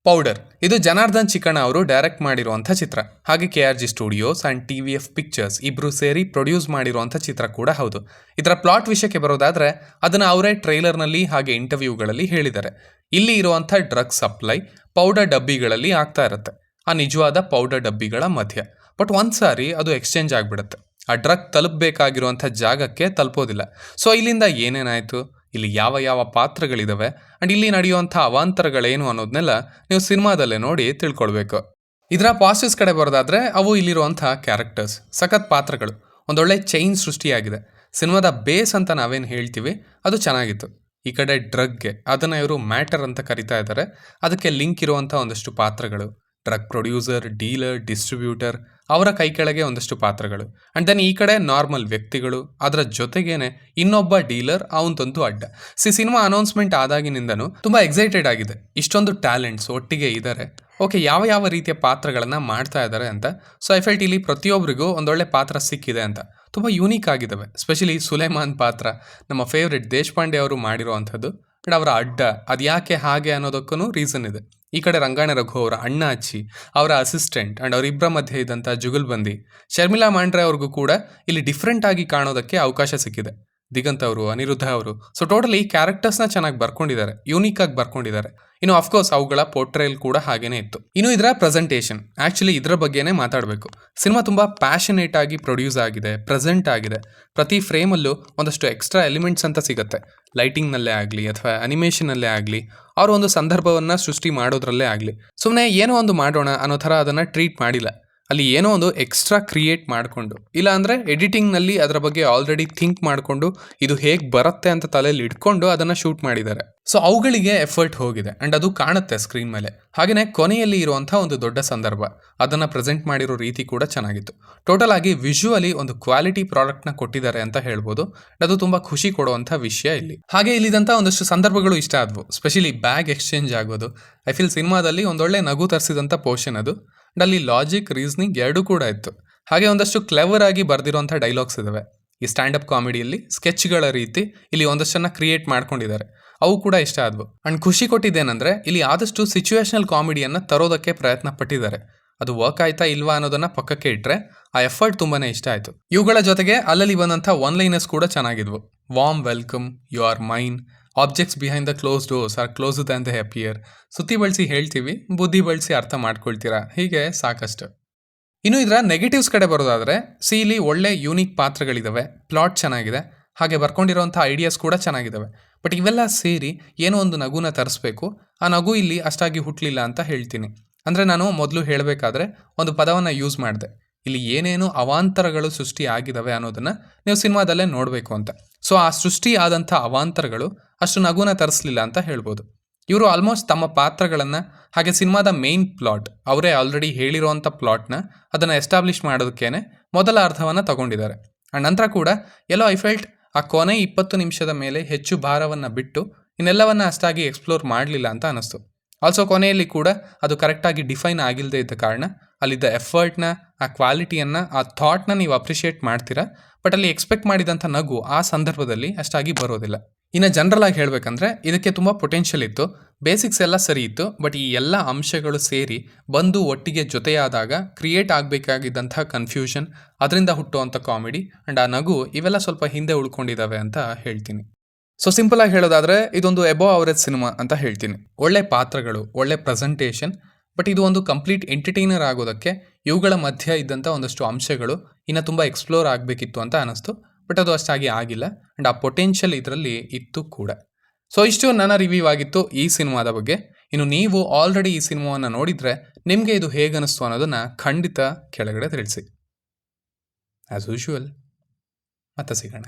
Powder ಇದು ಜನಾರ್ದನ್ ಚಿಕ್ಕಣ್ಣ ಅವರು direct ಮಾಡಿರುವಂಥ ಚಿತ್ರ. ಹಾಗೆ KRG studios and TVF pictures ಇಬ್ಬರು ಸೇರಿ ಪ್ರೊಡ್ಯೂಸ್ ಮಾಡಿರುವಂಥ ಚಿತ್ರ ಕೂಡ ಹೌದು. ಇದರ ಪ್ಲಾಟ್ ವಿಷಯಕ್ಕೆ ಬರೋದಾದರೆ ಅದನ್ನು ಅವರೇ ಟ್ರೈಲರ್ನಲ್ಲಿ ಹಾಗೆ ಇಂಟರ್ವ್ಯೂಗಳಲ್ಲಿ ಹೇಳಿದ್ದಾರೆ. ಇಲ್ಲಿ ಇರುವಂಥ ಡ್ರಗ್ ಸಪ್ಲೈ ಪೌಡರ್ ಡಬ್ಬಿಗಳಲ್ಲಿ ಆಗ್ತಾ ಇರುತ್ತೆ, ಆ ನಿಜವಾದ ಪೌಡರ್ ಡಬ್ಬಿಗಳ ಮಧ್ಯ. ಬಟ್ ಒಂದು ಸಾರಿ ಅದು ಎಕ್ಸ್ಚೇಂಜ್ ಆಗಿಬಿಡುತ್ತೆ, ಆ ಡ್ರಗ್ ತಲುಪಬೇಕಾಗಿರುವಂಥ ಜಾಗಕ್ಕೆ ತಲುಪೋದಿಲ್ಲ. ಸೊ ಇಲ್ಲಿಂದ ಏನೇನಾಯಿತು, ಇಲ್ಲಿ ಯಾವ ಯಾವ ಪಾತ್ರಗಳಿದಾವೆ ಆ್ಯಂಡ್ ಇಲ್ಲಿ ನಡೆಯುವಂಥ ಅವಾಂತರಗಳೇನು ಅನ್ನೋದನ್ನೆಲ್ಲ ನೀವು ಸಿನಿಮಾದಲ್ಲೇ ನೋಡಿ ತಿಳ್ಕೊಳ್ಬೇಕು. ಇದರ ಪಾಸಿಟಿವ್ಸ್ ಕಡೆ ಬರೋದಾದರೆ ಅವು ಇಲ್ಲಿರುವಂಥ ಕ್ಯಾರೆಕ್ಟರ್ಸ್, ಸಖತ್ ಪಾತ್ರಗಳು, ಒಂದೊಳ್ಳೆ ಚೈನ್ ಸೃಷ್ಟಿಯಾಗಿದೆ. ಸಿನಿಮಾದ ಬೇಸ್ ಅಂತ ನಾವೇನು ಹೇಳ್ತೀವಿ ಅದು ಚೆನ್ನಾಗಿತ್ತು. ಈ ಕಡೆ ಡ್ರಗ್ಗೆ ಅದನ್ನು ಇವರು ಮ್ಯಾಟರ್ ಅಂತ ಕರಿತಾ ಇದ್ದಾರೆ, ಅದಕ್ಕೆ ಲಿಂಕ್ ಇರುವಂಥ ಒಂದಷ್ಟು ಪಾತ್ರಗಳು, ಡ್ರಗ್ ಪ್ರೊಡ್ಯೂಸರ್, ಡೀಲರ್, ಡಿಸ್ಟ್ರಿಬ್ಯೂಟರ್, ಅವರ ಕೈ ಕೆಳಗೆ ಒಂದಷ್ಟು ಪಾತ್ರಗಳು. ಆ್ಯಂಡ್ ದೆನ್ ಈ ಕಡೆ ನಾರ್ಮಲ್ ವ್ಯಕ್ತಿಗಳು, ಅದರ ಜೊತೆಗೇನೆ ಇನ್ನೊಬ್ಬ ಡೀಲರ್, ಅವಂತಂತೂ ಅಡ್ಡ. ಸಿನಿಮಾ ಅನೌನ್ಸ್ಮೆಂಟ್ ಆದಾಗಿನಿಂದನೂ ತುಂಬ ಎಕ್ಸೈಟೆಡ್ ಆಗಿದೆ, ಇಷ್ಟೊಂದು ಟ್ಯಾಲೆಂಟ್ಸ್ ಒಟ್ಟಿಗೆ ಇದ್ದಾರೆ, ಓಕೆ ಯಾವ ಯಾವ ರೀತಿಯ ಪಾತ್ರಗಳನ್ನು ಮಾಡ್ತಾ ಇದ್ದಾರೆ ಅಂತ. ಸೊ ಐ ಫೆಲ್ಟ್ ಇಲ್ಲಿ ಪ್ರತಿಯೊಬ್ಬರಿಗೂ ಒಂದೊಳ್ಳೆ ಪಾತ್ರ ಸಿಕ್ಕಿದೆ ಅಂತ. ತುಂಬ ಯೂನಿಕ್ ಆಗಿದ್ದಾವೆ. ಸ್ಪೆಷಲಿ ಸುಲೇಮಾನ್ ಪಾತ್ರ ನಮ್ಮ ಫೇವ್ರೆಟ್ ದೇಶಪಾಂಡೆ ಅವರು ಮಾಡಿರುವಂಥದ್ದು. ಬಟ್ ಅವರ ಅಡ್ಡ ಅದು ಯಾಕೆ ಹಾಗೆ ಅನ್ನೋದಕ್ಕೂ ರೀಸನ್ ಇದೆ. ಈ ಕಡೆ ರಂಗಾಯಣ ರಘು ಅವರ ಅಣ್ಣ ಅಚ್ಚಿ, ಅವರ ಅಸಿಸ್ಟೆಂಟ್ ಆ್ಯಂಡ್ ಅವರಿಬ್ಬರ ಮಧ್ಯೆ ಇದ್ದಂಥ ಜುಗಲ್ಬಂದಿ, ಶರ್ಮಿಳಾ ಮಾಂಡ್ರೆ ಅವ್ರಿಗೂ ಕೂಡ ಇಲ್ಲಿ ಡಿಫ್ರೆಂಟ್ ಆಗಿ ಕಾಣೋದಕ್ಕೆ ಅವಕಾಶ ಸಿಕ್ಕಿದೆ. ದಿಗಂತ್ ಅವರು, ಅನಿರುದ್ಧ ಅವರು. ಸೊ ಟೋಟಲಿ ಈ ಕ್ಯಾರೆಕ್ಟರ್ಸ್ನ ಚೆನ್ನಾಗಿ ಬರ್ಕೊಂಡಿದ್ದಾರೆ, ಯೂನಿಕ್ ಆಗಿ ಬರ್ಕೊಂಡಿದ್ದಾರೆ. ಇನ್ನು ಅಫ್ಕೋರ್ಸ್ ಅವುಗಳ ಪೋರ್ಟ್ರೇಲ್ ಕೂಡ ಹಾಗೇನೇ ಇತ್ತು. ಇನ್ನು ಇದರ ಪ್ರೆಸೆಂಟೇಷನ್, ಆ್ಯಕ್ಚುಲಿ ಇದರ ಬಗ್ಗೆನೇ ಮಾತಾಡಬೇಕು. ಸಿನಿಮಾ ತುಂಬ ಪ್ಯಾಷನೇಟ್ ಆಗಿ ಪ್ರೊಡ್ಯೂಸ್ ಆಗಿದೆ, ಪ್ರೆಸೆಂಟ್ ಆಗಿದೆ. ಪ್ರತಿ ಫ್ರೇಮಲ್ಲೂ ಒಂದಷ್ಟು ಎಕ್ಸ್ಟ್ರಾ ಎಲಿಮೆಂಟ್ಸ್ ಅಂತ ಸಿಗುತ್ತೆ. ಲೈಟಿಂಗ್ನಲ್ಲೇ ಆಗಲಿ ಅಥವಾ ಅನಿಮೇಷನಲ್ಲೇ ಆಗಲಿ, ಅವರು ಒಂದು ಸಂದರ್ಭವನ್ನು ಸೃಷ್ಟಿ ಮಾಡೋದ್ರಲ್ಲೇ ಆಗಲಿ, ಸುಮ್ಮನೆ ಏನೋ ಒಂದು ಮಾಡೋಣ ಅನ್ನೋ ಥರ ಅದನ್ನು ಟ್ರೀಟ್ ಮಾಡಿಲ್ಲ. ಅಲ್ಲಿ ಏನೋ ಒಂದು ಎಕ್ಸ್ಟ್ರಾ ಕ್ರಿಯೇಟ್ ಮಾಡಿಕೊಂಡು, ಇಲ್ಲ ಅಂದರೆ ಎಡಿಟಿಂಗ್ನಲ್ಲಿ ಅದರ ಬಗ್ಗೆ ಆಲ್ರೆಡಿ ಥಿಂಕ್ ಮಾಡಿಕೊಂಡು ಇದು ಹೇಗೆ ಬರುತ್ತೆ ಅಂತ ತಲೆಯಲ್ಲಿ ಇಟ್ಕೊಂಡು ಅದನ್ನು ಶೂಟ್ ಮಾಡಿದ್ದಾರೆ. ಸೊ ಅವುಗಳಿಗೆ ಎಫರ್ಟ್ ಹೋಗಿದೆ ಆ್ಯಂಡ್ ಅದು ಕಾಣುತ್ತೆ ಸ್ಕ್ರೀನ್ ಮೇಲೆ. ಹಾಗೆಯೇ ಕೊನೆಯಲ್ಲಿ ಇರುವಂಥ ಒಂದು ದೊಡ್ಡ ಸಂದರ್ಭ, ಅದನ್ನು ಪ್ರೆಸೆಂಟ್ ಮಾಡಿರೋ ರೀತಿ ಕೂಡ ಚೆನ್ನಾಗಿತ್ತು. ಟೋಟಲ್ ಆಗಿ ವಿಜುವಲಿ ಒಂದು ಕ್ವಾಲಿಟಿ ಪ್ರಾಡಕ್ಟ್ನ ಕೊಟ್ಟಿದ್ದಾರೆ ಅಂತ ಹೇಳ್ಬೋದು. ಅದು ತುಂಬ ಖುಷಿ ಕೊಡುವಂಥ ವಿಷಯ ಇಲ್ಲಿ. ಹಾಗೆ ಇಲ್ಲಿದಂಥ ಒಂದಷ್ಟು ಸಂದರ್ಭಗಳು ಇಷ್ಟ ಆದವು. ಸ್ಪೆಷಲಿ ಬ್ಯಾಗ್ ಎಕ್ಸ್ಚೇಂಜ್ ಆಗೋದು, ಐ ಫೀಲ್ ಸಿನಿಮಾದಲ್ಲಿ ಒಂದೊಳ್ಳೆ ನಗು ತರಿಸಿದಂಥ ಪೋರ್ಷನ್ ಅದು. ಅಂಡ್ ಅಲ್ಲಿ ಲಾಜಿಕ್, ರೀಸನಿಂಗ್ ಎರಡೂ ಕೂಡ ಇತ್ತು. ಹಾಗೆ ಒಂದಷ್ಟು ಕ್ಲೆವರ್ ಆಗಿ ಬರೆದಿರುವಂಥ ಡೈಲಾಗ್ಸ್ ಇದಾವೆ. ಈ ಸ್ಟ್ಯಾಂಡಪ್ ಕಾಮಿಡಿಯಲ್ಲಿ ಸ್ಕೆಚ್ಗಳ ರೀತಿ ಇಲ್ಲಿ ಒಂದಷ್ಟನ್ನು ಕ್ರಿಯೇಟ್ ಮಾಡ್ಕೊಂಡಿದ್ದಾರೆ, ಅವು ಕೂಡ ಇಷ್ಟ ಆದವು. ಅಂಡ್ ಖುಷಿ ಕೊಟ್ಟಿದ್ದೇನೆಂದರೆ ಇಲ್ಲಿ ಆದಷ್ಟು ಸಿಚುವೇಶನಲ್ ಕಾಮಿಡಿಯನ್ನು ತರೋದಕ್ಕೆ ಪ್ರಯತ್ನ ಪಟ್ಟಿದ್ದಾರೆ. ಅದು ವರ್ಕ್ ಆಯ್ತಾ ಇಲ್ವಾ ಅನ್ನೋದನ್ನು ಪಕ್ಕಕ್ಕೆ ಇಟ್ಟರೆ ಆ ಎಫರ್ಟ್ ತುಂಬಾ ಇಷ್ಟ ಆಯಿತು. ಇವುಗಳ ಜೊತೆಗೆ ಅಲ್ಲಲ್ಲಿ ಬಂದಂಥ ಒನ್ ಲೈನರ್ಸ್ ಕೂಡ ಚೆನ್ನಾಗಿದ್ವು. Warm welcome, you are mine, objects behind the close doors are close than the happier. ಸುತ್ತಿ ಬಳಸಿ ಹೇಳ್ತೀವಿ, ಬುದ್ಧಿ ಬಳಸಿ ಅರ್ಥ ಮಾಡ್ಕೊಳ್ತೀರಾ, ಹೀಗೆ ಸಾಕಷ್ಟು. ಇನ್ನು ಇದರ ನೆಗೆಟಿವ್ಸ್ ಕಡೆ ಬರೋದಾದರೆ, ಇಲ್ಲಿ ಒಳ್ಳೆ ಯೂನಿಕ್ ಪಾತ್ರಗಳಿದ್ದಾವೆ, ಪ್ಲಾಟ್ ಚೆನ್ನಾಗಿದೆ, ಹಾಗೆ ಬರ್ಕೊಂಡಿರೋಂಥ ಐಡಿಯಾಸ್ ಕೂಡ ಚೆನ್ನಾಗಿದ್ದಾವೆ. ಬಟ್ ಇವೆಲ್ಲ ಸೇರಿ ಏನೋ ಒಂದು ನಗುನ ತರಿಸ್ಬೇಕು, ಆ ನಗು ಇಲ್ಲಿ ಅಷ್ಟಾಗಿ ಹುಟ್ಟಲಿಲ್ಲ ಅಂತ ಹೇಳ್ತೀನಿ. ಅಂದರೆ ನಾನು ಮೊದಲು ಹೇಳಬೇಕಾದ್ರೆ ಒಂದು ಪದವನ್ನು ಯೂಸ್ ಮಾಡಿದೆ, ಇಲ್ಲಿ ಏನೇನು ಅವಾಂತರಗಳು ಸೃಷ್ಟಿ ಆಗಿದ್ದಾವೆ ಅನ್ನೋದನ್ನು ನೀವು ಸಿನಿಮಾದಲ್ಲೇ ನೋಡಬೇಕು ಅಂತ. ಸೊ ಆ ಸೃಷ್ಟಿ ಆದಂಥ ಅವಾಂತರಗಳು ಅಷ್ಟು ನಗುನ ತರಿಸಲಿಲ್ಲ ಅಂತ ಹೇಳ್ಬೋದು. ಇವರು ಆಲ್ಮೋಸ್ಟ್ ತಮ್ಮ ಪಾತ್ರಗಳನ್ನು ಹಾಗೆ ಸಿನಿಮಾದ ಮೇನ್ ಪ್ಲಾಟ್, ಅವರೇ ಆಲ್ರೆಡಿ ಹೇಳಿರೋವಂಥ ಪ್ಲಾಟ್ನ ಅದನ್ನು ಎಸ್ಟಾಬ್ಲಿಷ್ ಮಾಡೋದಕ್ಕೇನೆ ಮೊದಲ ಅರ್ಧವನ್ನು ತಗೊಂಡಿದ್ದಾರೆ. ಆ್ಯಂಡ್ ನಂತರ ಕೂಡ ಎಲ್ಲೋ ಐ ಫೆಲ್ಟ್ ಆ ಕೊನೆ 20 ನಿಮಿಷದ ಮೇಲೆ ಹೆಚ್ಚು ಭಾರವನ್ನು ಬಿಟ್ಟು ಇನ್ನೆಲ್ಲವನ್ನು ಅಷ್ಟಾಗಿ ಎಕ್ಸ್ಪ್ಲೋರ್ ಮಾಡಲಿಲ್ಲ ಅಂತ ಅನ್ನಿಸ್ತು. ಆಲ್ಸೋ ಕೊನೆಯಲ್ಲಿ ಕೂಡ ಅದು ಕರೆಕ್ಟಾಗಿ ಡಿಫೈನ್ ಆಗಿಲ್ಲದೆ ಇದ್ದ ಕಾರಣ ಅಲ್ಲಿದ್ದ ಎಫರ್ಟ್ನ, ಆ ಕ್ವಾಲಿಟಿಯನ್ನು, ಆ ಥಾಟ್ನ ನೀವು ಅಪ್ರಿಷಿಯೇಟ್ ಮಾಡ್ತೀರಾ. ಬಟ್ ಅಲ್ಲಿ ಎಕ್ಸ್ಪೆಕ್ಟ್ ಮಾಡಿದಂಥ ನಗು ಆ ಸಂದರ್ಭದಲ್ಲಿ ಅಷ್ಟಾಗಿ ಬರೋದಿಲ್ಲ. ಇನ್ನು ಜನರಲ್ ಆಗಿ ಹೇಳಬೇಕಂದ್ರೆ ಇದಕ್ಕೆ ತುಂಬ ಪೊಟೆನ್ಷಿಯಲ್ ಇತ್ತು, ಬೇಸಿಕ್ಸ್ ಎಲ್ಲ ಸರಿ ಇತ್ತು. ಬಟ್ ಈ ಎಲ್ಲ ಅಂಶಗಳು ಸೇರಿ ಬಂದು ಒಟ್ಟಿಗೆ ಜೊತೆಯಾದಾಗ ಕ್ರಿಯೇಟ್ ಆಗಬೇಕಾಗಿದ್ದಂಥ ಕನ್ಫ್ಯೂಷನ್, ಅದರಿಂದ ಹುಟ್ಟುವಂಥ ಕಾಮಿಡಿ ಆ್ಯಂಡ್ ಆ ನಗು, ಇವೆಲ್ಲ ಸ್ವಲ್ಪ ಹಿಂದೆ ಉಳ್ಕೊಂಡಿದ್ದಾವೆ ಅಂತ ಹೇಳ್ತೀನಿ. ಸೊ ಸಿಂಪಲ್ ಆಗಿ ಹೇಳೋದಾದರೆ ಇದೊಂದು ಎಬೋ ಅವರೇಜ್ ಸಿನಿಮಾ ಅಂತ ಹೇಳ್ತೀನಿ. ಒಳ್ಳೆ ಪಾತ್ರಗಳು, ಒಳ್ಳೆ ಪ್ರೆಸೆಂಟೇಷನ್, ಬಟ್ ಇದು ಒಂದು ಕಂಪ್ಲೀಟ್ ಎಂಟರ್ಟೈನರ್ ಆಗೋದಕ್ಕೆ ಇವುಗಳ ಮಧ್ಯೆ ಇದ್ದಂಥ ಒಂದಷ್ಟು ಅಂಶಗಳು ಇನ್ನು ತುಂಬ ಎಕ್ಸ್ಪ್ಲೋರ್ ಆಗಬೇಕಿತ್ತು ಅಂತ ಅನ್ನಿಸ್ತು. ಬಟ್ ಅದು ಅಷ್ಟಾಗಿ ಆಗಿಲ್ಲ ಆ್ಯಂಡ್ ಆ ಪೊಟೆನ್ಷಿಯಲ್ ಇದರಲ್ಲಿ ಇತ್ತು ಕೂಡ. ಸೊ ಇಷ್ಟು ನನ್ನ ರಿವ್ಯೂ ಆಗಿತ್ತು ಈ ಸಿನಿಮಾದ ಬಗ್ಗೆ. ಇನ್ನು ನೀವು ಆಲ್ರೆಡಿ ಈ ಸಿನಿಮಾವನ್ನು ನೋಡಿದರೆ ನಿಮಗೆ ಇದು ಹೇಗೆ ಅನ್ನಿಸ್ತು ಅನ್ನೋದನ್ನು ಖಂಡಿತ ಕೆಳಗಡೆ ತಿಳಿಸಿ. ಆ್ಯಸ್ ಯೂಶುವಲ್ ಮತ್ತೆ ಸಿಗೋಣ.